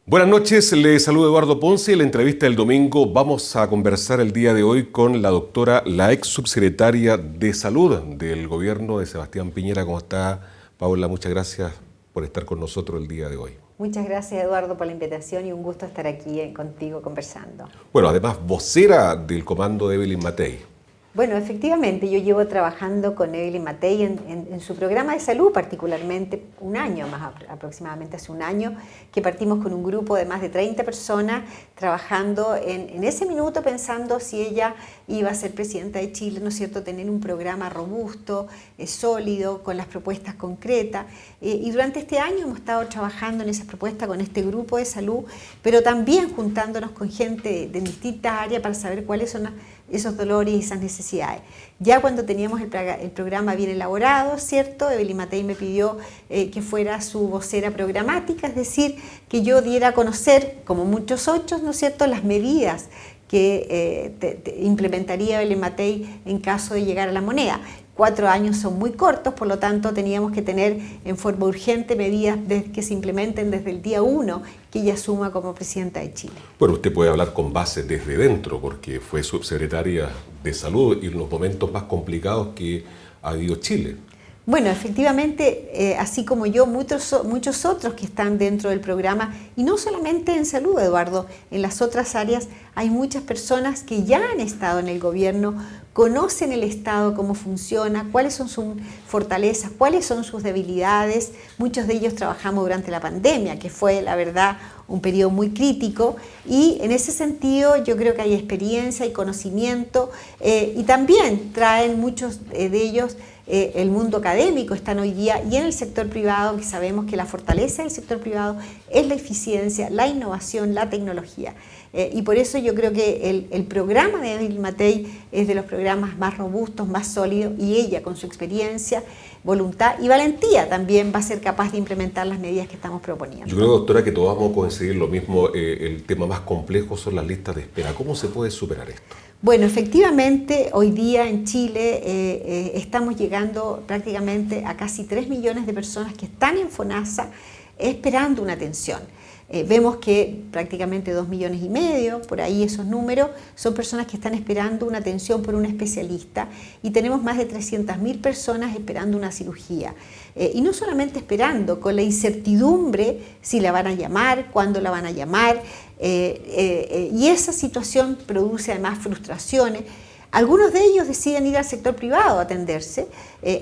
Buenas noches, le saluda Eduardo Ponce. En la entrevista del domingo vamos a conversar el día de hoy con la doctora, la ex subsecretaria de Salud del gobierno de Sebastián Piñera. ¿Cómo está, Paula? Muchas gracias por estar con nosotros el día de hoy. Muchas gracias, Eduardo, por la invitación y un gusto estar aquí contigo conversando. Bueno, además vocera del comando de Evelyn Matei. Bueno, efectivamente, yo llevo trabajando con Evelyn Matei en su programa de salud, particularmente un año, más aproximadamente hace un año, que partimos con un grupo de más de 30 personas trabajando en ese minuto pensando si ella iba a ser presidenta de Chile, ¿no es cierto?, tener un programa robusto, sólido, con las propuestas concretas. Y durante este año hemos estado trabajando en esas propuestas con este grupo de salud, pero también juntándonos con gente de distintas áreas para saber cuáles son esos dolores y esas necesidades. Ya cuando teníamos el programa bien elaborado, ¿cierto?, Evelyn Matei me pidió que fuera su vocera programática, es decir, que yo diera a conocer, como muchos otros, ¿no es cierto?, las medidas que implementaría Evelyn Matei en caso de llegar a la moneda. 4 años son muy cortos, por lo tanto teníamos que tener en forma urgente medidas que se implementen desde el día 1 que ella asuma como presidenta de Chile. Bueno, usted puede hablar con base desde dentro, porque fue subsecretaria de Salud y en los momentos más complicados que ha vivido Chile. Bueno, efectivamente, así como yo, muchos otros que están dentro del programa, y no solamente en salud, Eduardo, en las otras áreas hay muchas personas que ya han estado en el gobierno, conocen el Estado, cómo funciona, cuáles son sus fortalezas, cuáles son sus debilidades. Muchos de ellos trabajamos durante la pandemia, que fue, la verdad, un periodo muy crítico, y en ese sentido yo creo que hay experiencia y conocimiento, y también traen muchos de ellos el mundo académico, están hoy día, y en el sector privado, que sabemos que la fortaleza del sector privado es la eficiencia, la innovación, la tecnología. Y por eso yo creo que el programa de Evelyn Matei es de los programas más robustos, más sólidos, y ella con su experiencia, voluntad y valentía también va a ser capaz de implementar las medidas que estamos proponiendo. Yo creo, doctora, que todos vamos a coincidir lo mismo, el tema más complejo son las listas de espera. ¿Cómo se puede superar esto? Bueno, efectivamente, hoy día en Chile estamos llegando prácticamente a casi 3 millones de personas que están en FONASA esperando una atención. Vemos que prácticamente 2,5 millones, por ahí esos números, son personas que están esperando una atención por un especialista, y tenemos más de 300.000 personas esperando una cirugía. Y no solamente esperando, con la incertidumbre si la van a llamar, cuándo la van a llamar, y esa situación produce además frustraciones. Algunos de ellos deciden ir al sector privado a atenderse,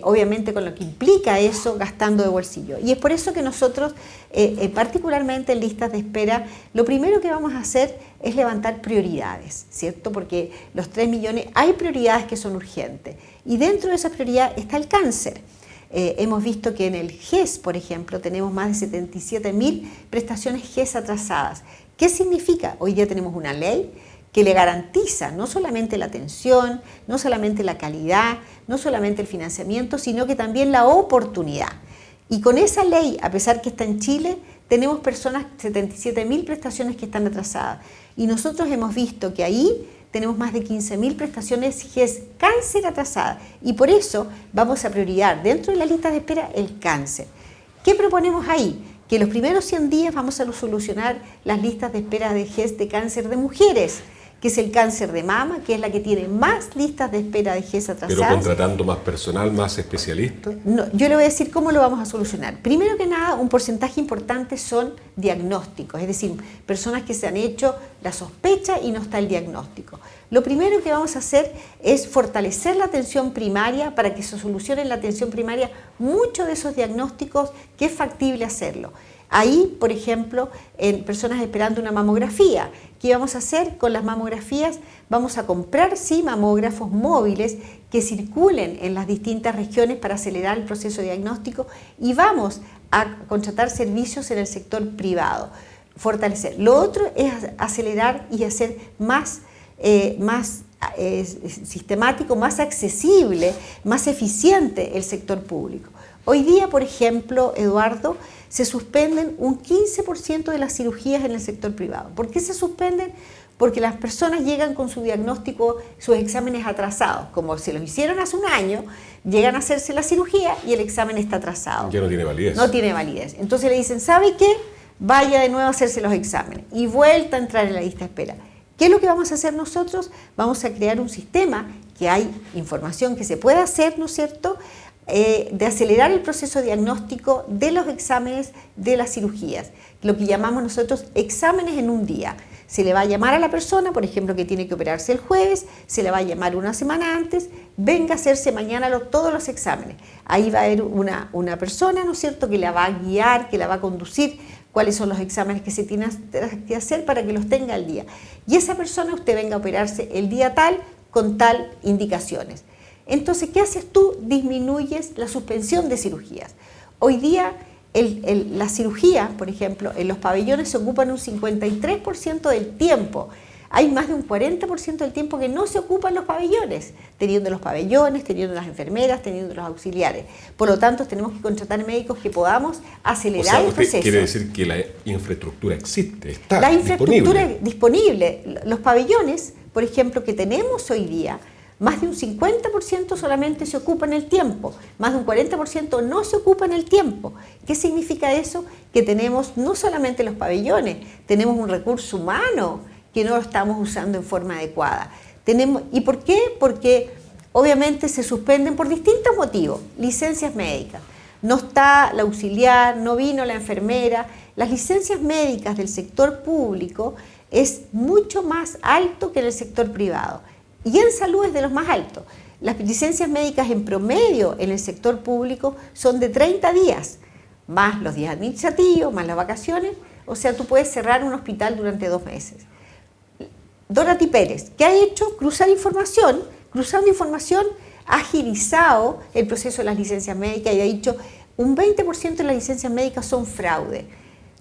obviamente con lo que implica eso, gastando de bolsillo. Y es por eso que nosotros, particularmente en listas de espera, lo primero que vamos a hacer es levantar prioridades, ¿cierto? Porque los 3 millones, hay prioridades que son urgentes. Y dentro de esas prioridades está el cáncer. Hemos visto que en el GES, por ejemplo, tenemos más de 77.000 prestaciones GES atrasadas. ¿Qué significa? Hoy día tenemos una ley que le garantiza no solamente la atención, no solamente la calidad, no solamente el financiamiento, sino que también la oportunidad. Y con esa ley, a pesar que está en Chile, tenemos personas, 77.000 prestaciones que están atrasadas. Y nosotros hemos visto que ahí tenemos más de 15.000 prestaciones GES cáncer atrasadas. Y por eso vamos a priorizar dentro de la lista de espera el cáncer. ¿Qué proponemos ahí? Que los primeros 100 días vamos a solucionar las listas de espera de GES de cáncer de mujeres, que es el cáncer de mama, que es la que tiene más listas de espera de GES atrasadas. ¿Pero contratando más personal, más especialistas? No, yo le voy a decir cómo lo vamos a solucionar. Primero que nada, un porcentaje importante son diagnósticos, es decir, personas que se han hecho la sospecha y no está el diagnóstico. Lo primero que vamos a hacer es fortalecer la atención primaria para que se solucione en la atención primaria muchos de esos diagnósticos que es factible hacerlo. Ahí, por ejemplo, en personas esperando una mamografía, ¿qué vamos a hacer con las mamografías? Vamos a comprar, sí, mamógrafos móviles que circulen en las distintas regiones para acelerar el proceso de diagnóstico, y vamos a contratar servicios en el sector privado, fortalecer. Lo otro es acelerar y hacer más sistemático, más accesible, más eficiente el sector público. Hoy día, por ejemplo, Eduardo, se suspenden un 15% de las cirugías en el sector privado. ¿Por qué se suspenden? Porque las personas llegan con su diagnóstico, sus exámenes atrasados, como se los hicieron hace un año, llegan a hacerse la cirugía y el examen está atrasado. Ya no tiene validez. No tiene validez. Entonces le dicen, ¿sabe qué? vaya de nuevo a hacerse los exámenes y vuelta a entrar en la lista de espera. ¿Qué es lo que vamos a hacer nosotros? Vamos a crear un sistema que hay información que se puede hacer, ¿no es cierto?, de acelerar el proceso diagnóstico de los exámenes de las cirugías, lo que llamamos nosotros exámenes en un día. Se le va a llamar a la persona, por ejemplo, que tiene que operarse el jueves, se le va a llamar una semana antes, venga a hacerse mañana todos los exámenes. Ahí va a haber una persona, ¿no es cierto?, que la va a guiar, que la va a conducir, cuáles son los exámenes que se tienen que hacer para que los tenga al día. Y esa persona usted venga a operarse el día tal, con tal indicaciones. Entonces, ¿qué haces tú? Disminuyes la suspensión de cirugías. Hoy día, la cirugía, por ejemplo, en los pabellones se ocupan un 53% del tiempo. Hay más de un 40% del tiempo que no se ocupan los pabellones, teniendo los pabellones, teniendo las enfermeras, teniendo los auxiliares. Por lo tanto, tenemos que contratar médicos que podamos acelerar el proceso. Quiere decir que la infraestructura existe, está la infraestructura disponible. Los pabellones, por ejemplo, que tenemos hoy día, más de un 50% solamente se ocupa en el tiempo, más de un 40% no se ocupa en el tiempo. ¿Qué significa eso? Que tenemos no solamente los pabellones, tenemos un recurso humano que no lo estamos usando en forma adecuada. ¿Y por qué? Porque obviamente se suspenden por distintos motivos. Licencias médicas. No está la auxiliar, no vino la enfermera. Las licencias médicas del sector público es mucho más alto que en el sector privado. Y en salud es de los más altos. Las licencias médicas en promedio en el sector público son de 30 días, más los días administrativos, más las vacaciones. O sea, tú puedes cerrar un hospital durante 2 meses. Dorothy Pérez, ¿qué ha hecho? Cruzando información, ha agilizado el proceso de las licencias médicas y ha dicho un 20% de las licencias médicas son fraude.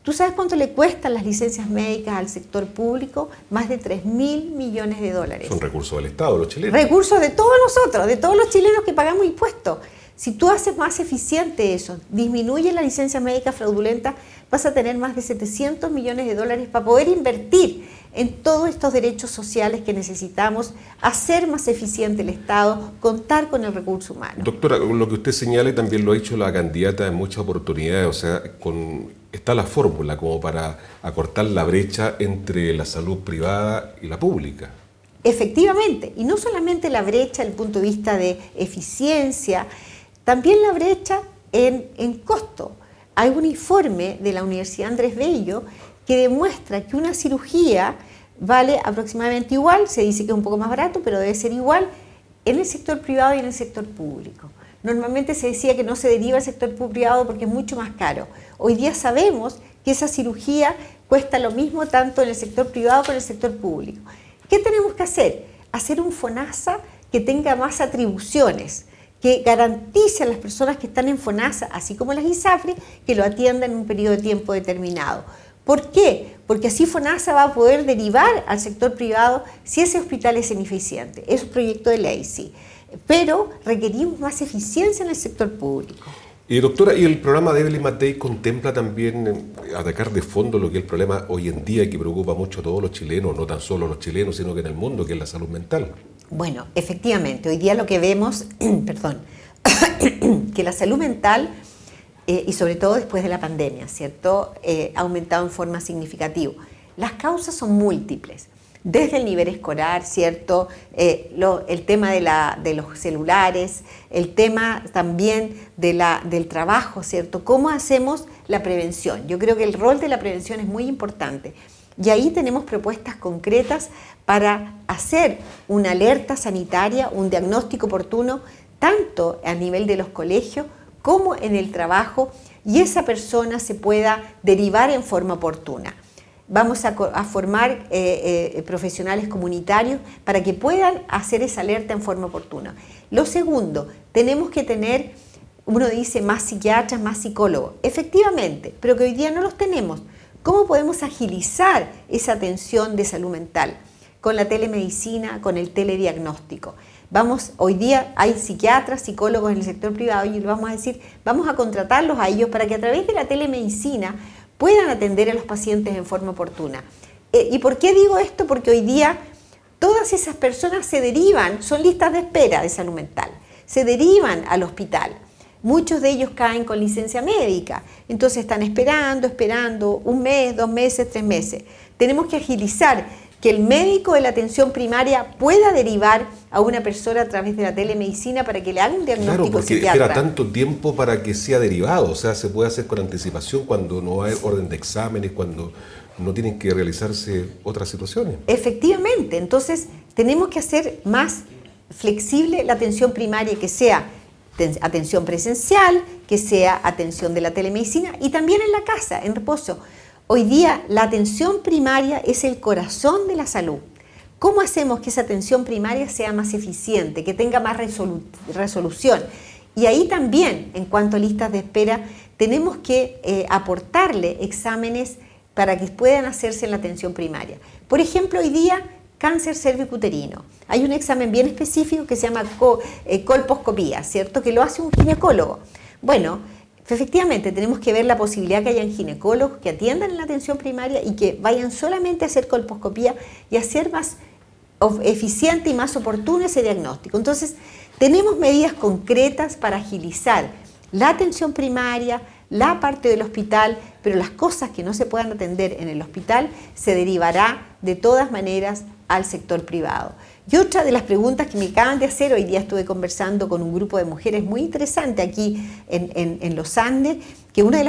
¿Tú sabes cuánto le cuestan las licencias médicas al sector público? Más de 3.000 millones de dólares. Son recursos del Estado, los chilenos. Recursos de todos nosotros, de todos los chilenos que pagamos impuestos. Si tú haces más eficiente eso, disminuye la licencia médica fraudulenta, vas a tener más de 700 millones de dólares para poder invertir en todos estos derechos sociales que necesitamos, hacer más eficiente el Estado, contar con el recurso humano. Doctora, lo que usted señala y también lo ha dicho la candidata en muchas oportunidades, o sea, está la fórmula como para acortar la brecha entre la salud privada y la pública. Efectivamente, y no solamente la brecha desde el punto de vista de eficiencia, también la brecha en costo. Hay un informe de la Universidad Andrés Bello que demuestra que una cirugía vale aproximadamente igual, se dice que es un poco más barato, pero debe ser igual en el sector privado y en el sector público. Normalmente se decía que no se deriva al sector privado porque es mucho más caro. Hoy día sabemos que esa cirugía cuesta lo mismo tanto en el sector privado como en el sector público. ¿Qué tenemos que hacer? Hacer un FONASA que tenga más atribuciones, que garantice a las personas que están en FONASA, así como las ISAFRE, que lo atiendan en un periodo de tiempo determinado. ¿Por qué? Porque así FONASA va a poder derivar al sector privado si ese hospital es ineficiente. Es un proyecto de ley, sí. Pero requerimos más eficiencia en el sector público. Y doctora, ¿y el programa de Evelyn Matei contempla también atacar de fondo lo que es el problema hoy en día que preocupa mucho a todos los chilenos, no tan solo a los chilenos, sino que en el mundo, que es la salud mental? Bueno, efectivamente, hoy día lo que vemos, que la salud mental, y sobre todo después de la pandemia, ¿cierto?, ha aumentado en forma significativa. Las causas son múltiples. Desde el nivel escolar, ¿cierto? El tema de los celulares, el tema también del trabajo, ¿cierto? ¿Cómo hacemos la prevención? Yo creo que el rol de la prevención es muy importante. Y ahí tenemos propuestas concretas para hacer una alerta sanitaria, un diagnóstico oportuno, tanto a nivel de los colegios como en el trabajo, y esa persona se pueda derivar en forma oportuna. Vamos a formar profesionales comunitarios para que puedan hacer esa alerta en forma oportuna. Lo segundo, tenemos que tener, uno dice, más psiquiatras, más psicólogos. Efectivamente, pero que hoy día no los tenemos. ¿Cómo podemos agilizar esa atención de salud mental? Con la telemedicina, con el telediagnóstico. Hoy día hay psiquiatras, psicólogos en el sector privado y vamos a decir, vamos a contratarlos a ellos para que a través de la telemedicina puedan atender a los pacientes en forma oportuna. ¿Y por qué digo esto? Porque hoy día todas esas personas se derivan, son listas de espera de salud mental, se derivan al hospital. Muchos de ellos caen con licencia médica, entonces están esperando 1 mes, 2 meses, 3 meses. Tenemos que agilizar que el médico de la atención primaria pueda derivar a una persona a través de la telemedicina para que le haga un diagnóstico claro, porque psiquiatra. espera tanto tiempo para que sea derivado, o sea, se puede hacer con anticipación cuando no hay orden de exámenes, cuando no tienen que realizarse otras situaciones. Efectivamente, entonces tenemos que hacer más flexible la atención primaria, que sea atención presencial, que sea atención de la telemedicina y también en la casa, en reposo. Hoy día la atención primaria es el corazón de la salud. ¿Cómo hacemos que esa atención primaria sea más eficiente, que tenga más resolución? Y ahí también, en cuanto a listas de espera, tenemos que aportarle exámenes para que puedan hacerse en la atención primaria. Por ejemplo, hoy día, cáncer cervicuterino. Hay un examen bien específico que se llama colposcopía, ¿cierto? Que lo hace un ginecólogo. Bueno, efectivamente, tenemos que ver la posibilidad que hayan ginecólogos que atiendan en la atención primaria y que vayan solamente a hacer colposcopía y hacer más eficiente y más oportuno ese diagnóstico. Entonces, tenemos medidas concretas para agilizar la atención primaria, la parte del hospital, pero las cosas que no se puedan atender en el hospital se derivará de todas maneras al sector privado. Y otra de las preguntas que me acaban de hacer, hoy día estuve conversando con un grupo de mujeres muy interesante aquí en los Andes, que uno de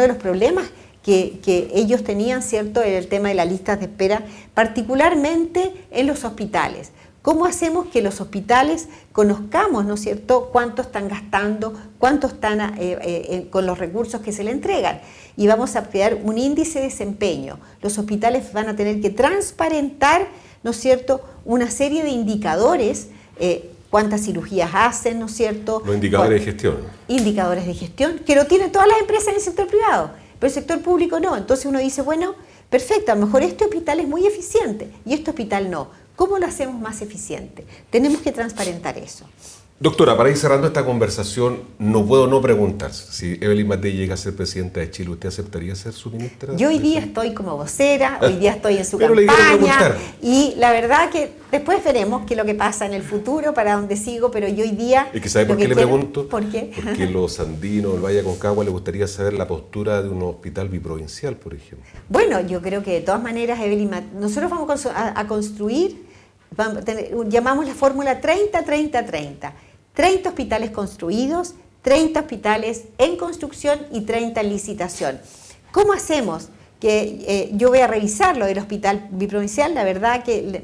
los problemas que ellos tenían, ¿cierto?, era el tema de las listas de espera, particularmente en los hospitales. ¿Cómo hacemos que los hospitales conozcamos, ¿no es cierto?, cuánto están gastando, cuánto están con los recursos que se le entregan? Y vamos a crear un índice de desempeño. Los hospitales van a tener que transparentar, ¿no es cierto?, una serie de indicadores, cuántas cirugías hacen, ¿no es cierto? Los indicadores de gestión. Indicadores de gestión, que lo tienen todas las empresas en el sector privado, pero el sector público no. Entonces uno dice, bueno, perfecto, a lo mejor este hospital es muy eficiente y este hospital no. ¿Cómo lo hacemos más eficiente? Tenemos que transparentar eso. Doctora, para ir cerrando esta conversación, no puedo no preguntar, si Evelyn Matei llega a ser presidenta de Chile, ¿usted aceptaría ser su ministra? Yo hoy día estoy como vocera, hoy día estoy en su Pero campaña y la verdad que después veremos qué es lo que pasa en el futuro, para dónde sigo, pero yo hoy día... ¿Y que sabe por qué le pregunto? ¿Por qué? Porque los andinos, el Valle Aconcagua, le gustaría saber la postura de un hospital biprovincial, por ejemplo. Bueno, yo creo que de todas maneras, Evelyn, nosotros vamos a construir, llamamos la fórmula 30-30-30. 30 hospitales construidos, 30 hospitales en construcción y 30 en licitación. ¿Cómo hacemos? Que yo voy a revisar lo del hospital biprovincial, la verdad que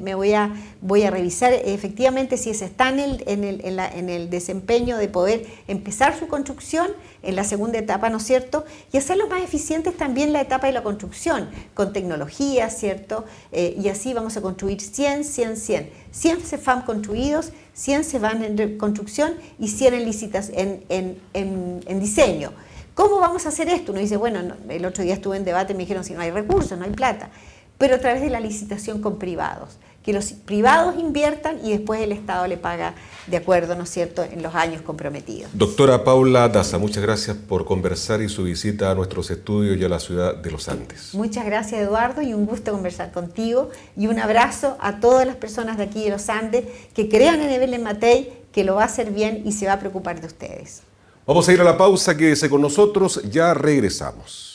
voy a revisar efectivamente si se está en el desempeño de poder empezar su construcción en la segunda etapa, ¿no es cierto? Y hacerlos más eficientes también la etapa de la construcción, con tecnología, ¿cierto? Y así vamos a construir 100 CEFAM construidos, 100 se van en construcción y 100 en diseño. ¿Cómo vamos a hacer esto? Uno dice, bueno, el otro día estuve en debate y me dijeron, si no hay recursos, no hay plata, pero a través de la licitación con privados, que los privados inviertan y después el Estado le paga de acuerdo, ¿no es cierto?, en los años comprometidos. Doctora Paula Daza, muchas gracias por conversar y su visita a nuestros estudios y a la ciudad de Los Andes. Muchas gracias, Eduardo, y un gusto conversar contigo, y un abrazo a todas las personas de aquí de Los Andes que crean en Evelyn Matei, que lo va a hacer bien y se va a preocupar de ustedes. Vamos a ir a la pausa, quédese con nosotros, ya regresamos.